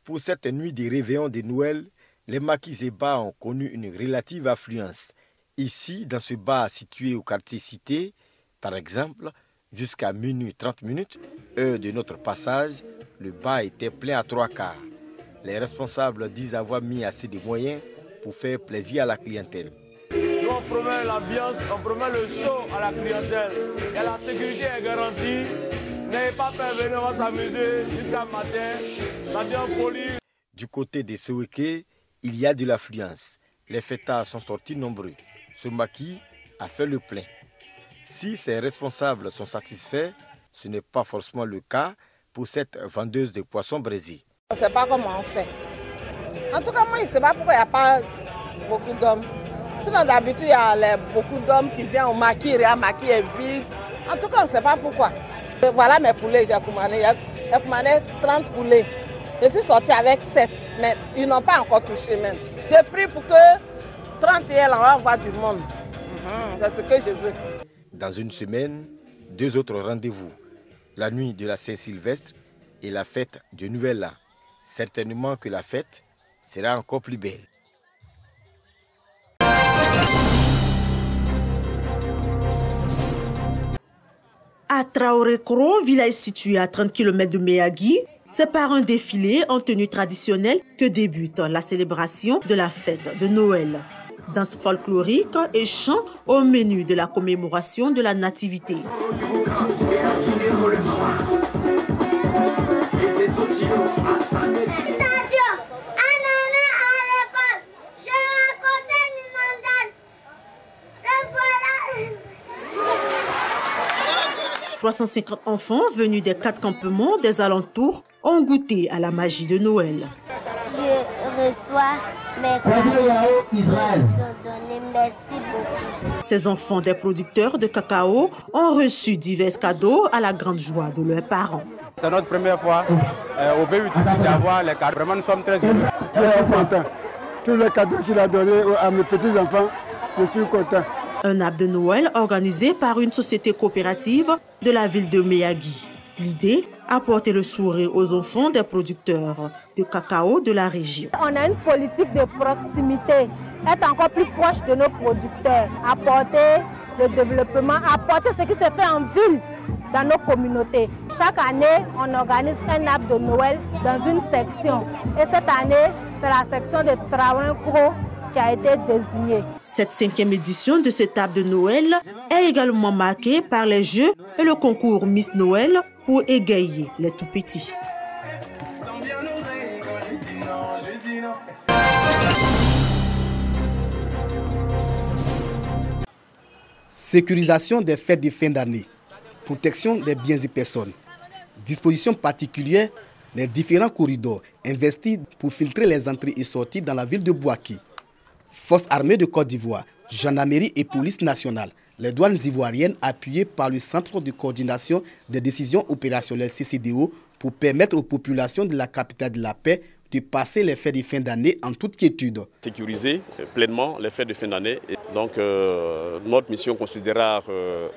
Pour cette nuit des réveillons de Noël, les maquis et bars ont connu une relative affluence. Ici, dans ce bar situé au quartier Cité, par exemple, jusqu'à minuit 30 minutes, heure de notre passage, le bar était plein à 3/4. Les responsables disent avoir mis assez de moyens pour faire plaisir à la clientèle. Nous, on promet l'ambiance, on promet le show à la clientèle. Et la sécurité est garantie. N'ayez pas peur, venez, on va s'amuser jusqu'à matin. Ça devient folie. Du côté des Soweke, il y a de l'affluence. Les fêtards sont sortis nombreux. Ce maquis a fait le plein. Si ces responsables sont satisfaits, ce n'est pas forcément le cas pour cette vendeuse de poissons braisés. On ne sait pas comment on fait. En tout cas, moi, je ne sais pas pourquoi il n'y a pas beaucoup d'hommes. Sinon, d'habitude, il y a beaucoup d'hommes qui viennent au maquis, et le maquis est vide. En tout cas, on ne sait pas pourquoi. Voilà mes poulets, j'ai commandé 30 poulets. Je suis sortie avec 7, mais ils n'ont pas encore touché même. J'ai pris pour que 31, on va voir du monde. C'est ce que je veux. Dans une semaine, 2 autres rendez-vous. La nuit de la Saint-Sylvestre et la fête du Nouvel An. Certainement que la fête sera encore plus belle. À Traoré-Koro, village situé à 30 km de Meyagui, c'est par un défilé en tenue traditionnelle que débute la célébration de la fête de Noël. Danse folklorique et chant au menu de la commémoration de la Nativité. Attention, un année à l'école, j'ai raconté une montagne. Et voilà. 350 enfants venus des 4 campements des alentours ont goûté à la magie de Noël. Je reçois mes cadeaux qu'ils ont donnés. Merci beaucoup. Ces enfants des producteurs de cacao ont reçu divers cadeaux à la grande joie de leurs parents. C'est notre première fois au V8 ici d'avoir les cadeaux. Vraiment, nous sommes très heureux. Je suis content. Tous les cadeaux qu'il a donnés à mes petits-enfants, je suis content. Un arbre de Noël organisé par une société coopérative de la ville de Meyagui. L'idée, apporter le sourire aux enfants des producteurs de cacao de la région. On a une politique de proximité, être encore plus proche de nos producteurs, apporter le développement, apporter ce qui se fait en ville dans nos communautés. Chaque année, on organise un arbre de Noël dans une section. Et cette année, c'est la section de Traoré-Koro qui a été désignée. Cette 5e édition de cet arbre de Noël est également marquée par les jeux et le concours Miss Noël pour égayer les tout-petits. Sécurisation des fêtes de fin d'année, protection des biens et personnes, dispositions particulières, les différents corridors investis pour filtrer les entrées et sorties dans la ville de Bouaké. Forces armées de Côte d'Ivoire, gendarmerie et police nationale, les douanes ivoiriennes appuyées par le Centre de coordination des décisions opérationnelles CCDO pour permettre aux populations de la capitale de la paix de passer les fêtes de fin d'année en toute quiétude. Sécuriser pleinement les fêtes de fin d'année. Donc notre mission consistera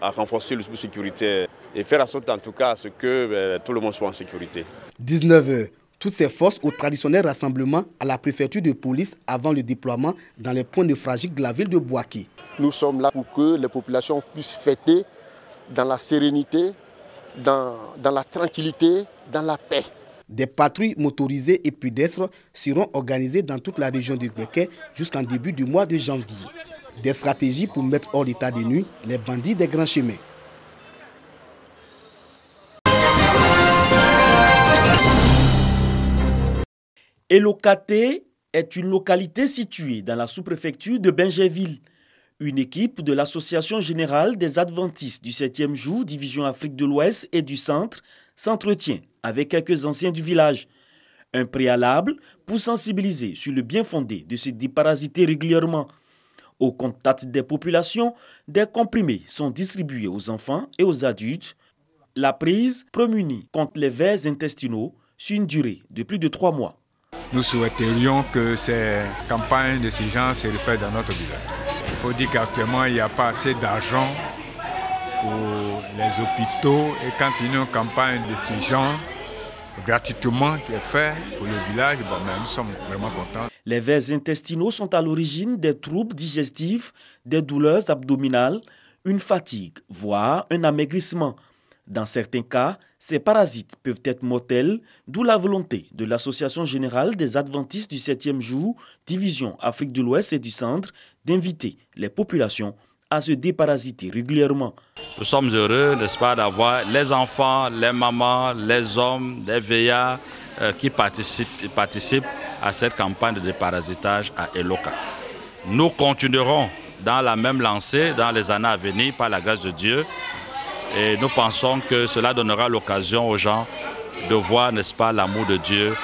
à renforcer le dispositif sécuritaire et faire en sorte en tout cas à ce que tout le monde soit en sécurité. 19h, toutes ces forces au traditionnel rassemblement à la préfecture de police avant le déploiement dans les points névralgiques de la ville de Bouaké. Nous sommes là pour que les populations puissent fêter dans la sérénité, dans la tranquillité, dans la paix. Des patrouilles motorisées et pédestres seront organisées dans toute la région de Bouaké jusqu'en début du mois de janvier. Des stratégies pour mettre hors d'état de nuit les bandits des grands chemins. Elokaté est une localité située dans la sous-préfecture de Benjerville. Une équipe de l'Association générale des adventistes du 7e jour, division Afrique de l'Ouest et du Centre, s'entretient avec quelques anciens du village. Un préalable pour sensibiliser sur le bien fondé de se déparasiter régulièrement. Au contact des populations, des comprimés sont distribués aux enfants et aux adultes. La prise prémunit contre les vers intestinaux sur une durée de plus de 3 mois. Nous souhaiterions que ces campagnes de ce genre se répètent dans notre village. Il faut dire qu'actuellement, il n'y a pas assez d'argent pour les hôpitaux et quand il y a une campagne de ce genre, gratuitement qui est fait pour le village, nous sommes vraiment contents. Les vers intestinaux sont à l'origine des troubles digestifs, des douleurs abdominales, une fatigue, voire un amaigrissement. Dans certains cas, ces parasites peuvent être mortels, d'où la volonté de l'Association générale des adventistes du 7e jour, division Afrique de l'Ouest et du Centre, d'inviter les populations à se déparasiter régulièrement. Nous sommes heureux, n'est-ce pas, d'avoir les enfants, les mamans, les hommes, les veillards qui participent à cette campagne de déparasitage à Eloka. Nous continuerons dans la même lancée dans les années à venir par la grâce de Dieu. Et nous pensons que cela donnera l'occasion aux gens de voir, n'est-ce pas, l'amour de Dieu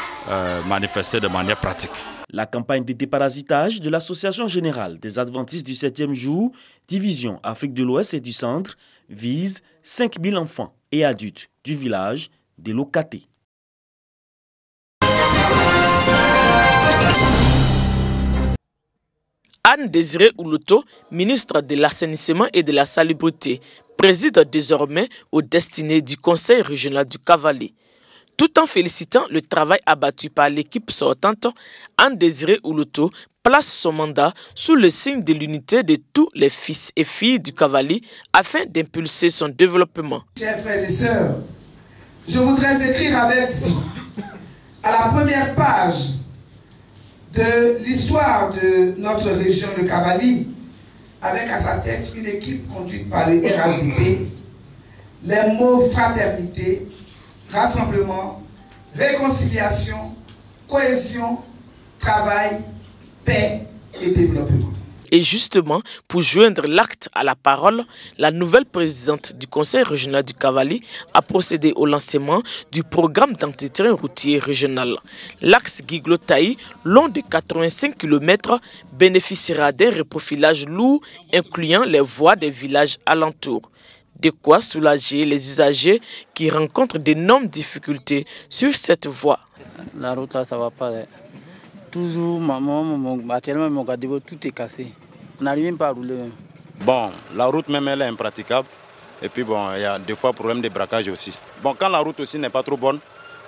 manifesté de manière pratique. La campagne de déparasitage de l'Association générale des adventistes du 7e jour, division Afrique de l'Ouest et du Centre, vise 5000 enfants et adultes du village d'Elokaté. Anne-Désirée Oulouto, ministre de l'Assainissement et de la Salubrité, préside désormais aux destinées du Conseil régional du Cavally. Tout en félicitant le travail abattu par l'équipe sortante, Anne-Désirée Oulouto place son mandat sous le signe de l'unité de tous les fils et filles du Cavally afin d'impulser son développement. Chers frères et sœurs, je voudrais écrire avec vous à la première page de l'histoire de notre région, le Cavally, avec à sa tête une équipe conduite par le RHDP, les mots fraternité, rassemblement, réconciliation, cohésion, travail, paix et développement. Et justement, pour joindre l'acte à la parole, la nouvelle présidente du Conseil régional du Cavally a procédé au lancement du programme d'entretien routier régional. L'axe Guiglo-Taï, long de 85 km, bénéficiera d'un reprofilage lourd incluant les voies des villages alentours. De quoi soulager les usagers qui rencontrent d'énormes difficultés sur cette voie. La route là, ça va pas. Toujours, actuellement, mon gardebo, tout est cassé. On n'arrive même pas à rouler. Bon, la route même, elle est impraticable. Et puis, bon, il y a des fois problème de braquage aussi. Bon, quand la route aussi n'est pas trop bonne,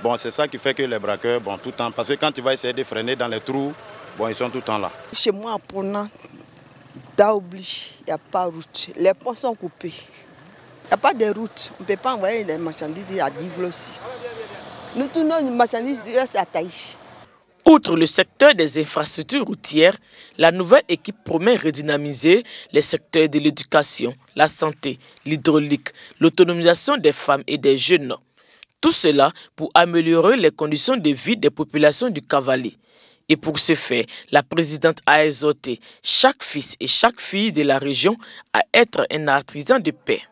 bon, c'est ça qui fait que les braqueurs, bon, tout le temps, parce que quand tu vas essayer de freiner dans les trous, bon, ils sont tout le temps là. Chez moi, à Pona, d'Aoubli, il n'y a pas de route. Les ponts sont coupés. Il n'y a pas de route. On ne peut pas envoyer les marchandises à Guiglo aussi. Nous tournons les marchandises à Taïch. Outre le secteur des infrastructures routières, la nouvelle équipe promet redynamiser les secteurs de l'éducation, la santé, l'hydraulique, l'autonomisation des femmes et des jeunes. Tout cela pour améliorer les conditions de vie des populations du Cavally. Et pour ce faire, la présidente a exhorté chaque fils et chaque fille de la région à être un artisan de paix.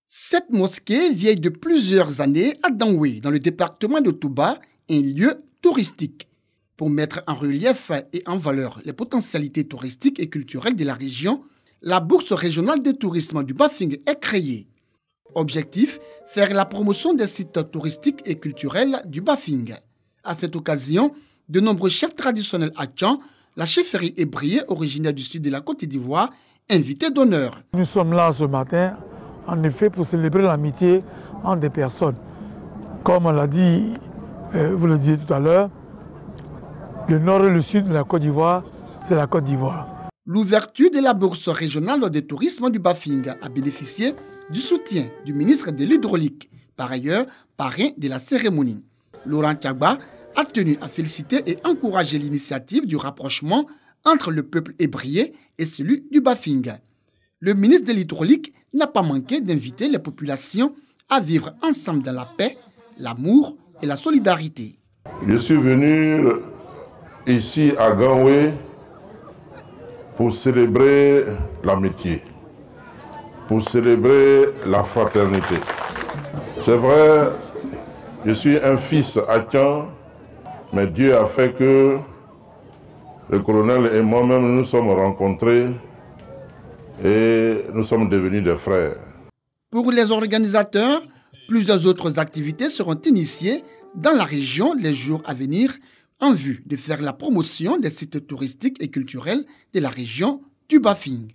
Cette mosquée, vieille de plusieurs années, à Danoué, dans le département de Touba, un lieu touristique. Pour mettre en relief et en valeur les potentialités touristiques et culturelles de la région, la bourse régionale de tourisme du Bafing est créée. Objectif, faire la promotion des sites touristiques et culturels du Bafing. À cette occasion, de nombreux chefs traditionnels Atchan, la chefferie ébriée originaire du sud de la Côte d'Ivoire, invités d'honneur. Nous sommes là ce matin, en effet, pour célébrer l'amitié entre des personnes. Comme on l'a dit, vous le disiez tout à l'heure, le nord et le sud de la Côte d'Ivoire, c'est la Côte d'Ivoire. L'ouverture de la bourse régionale de tourisme du Bafing a bénéficié du soutien du ministre de l'Hydraulique, par ailleurs parrain de la cérémonie. Laurent Tchagba a tenu à féliciter et encourager l'initiative du rapprochement entre le peuple ébrié et celui du Bafing. Le ministre de l'Hydraulique n'a pas manqué d'inviter les populations à vivre ensemble dans la paix, l'amour et la solidarité. Je suis venu ici à Ganoué pour célébrer l'amitié, pour célébrer la fraternité. C'est vrai, je suis un fils Atchan, mais Dieu a fait que le colonel et moi-même nous sommes rencontrés et nous sommes devenus des frères. Pour les organisateurs, plusieurs autres activités seront initiées dans la région les jours à venir en vue de faire la promotion des sites touristiques et culturels de la région du Bafing.